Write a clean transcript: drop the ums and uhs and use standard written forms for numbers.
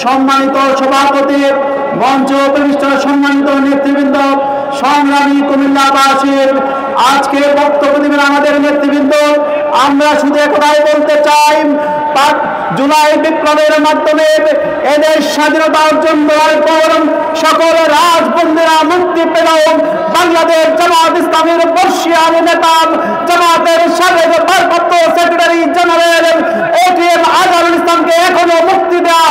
সম্মানিত সভাপতি, মঞ্চ উপবিষ্ট সম্মানিত নেতৃবৃন্দ, সংগ্রামী কুমিল্লাবাসীর, আজকে বক্তব্য দিবেন আমাদের নেতৃবৃন্দ। আমরা শুধু একটাই বলতে চাই, জুলাই বিপ্লবের মাধ্যমে এদের স্বাধীনতা অর্জন করার পর সকল রাজবন্দীরা মুক্তি পেল। বাংলাদেশ জামাত ইসলামের বর্ষিয়ান নেতা, জামাতের সাবেক ভারপ্রাপ্ত সেক্রেটারি জেনারেল এটিএম আজহারুল ইসলামকে এখনো মুক্তি দেওয়া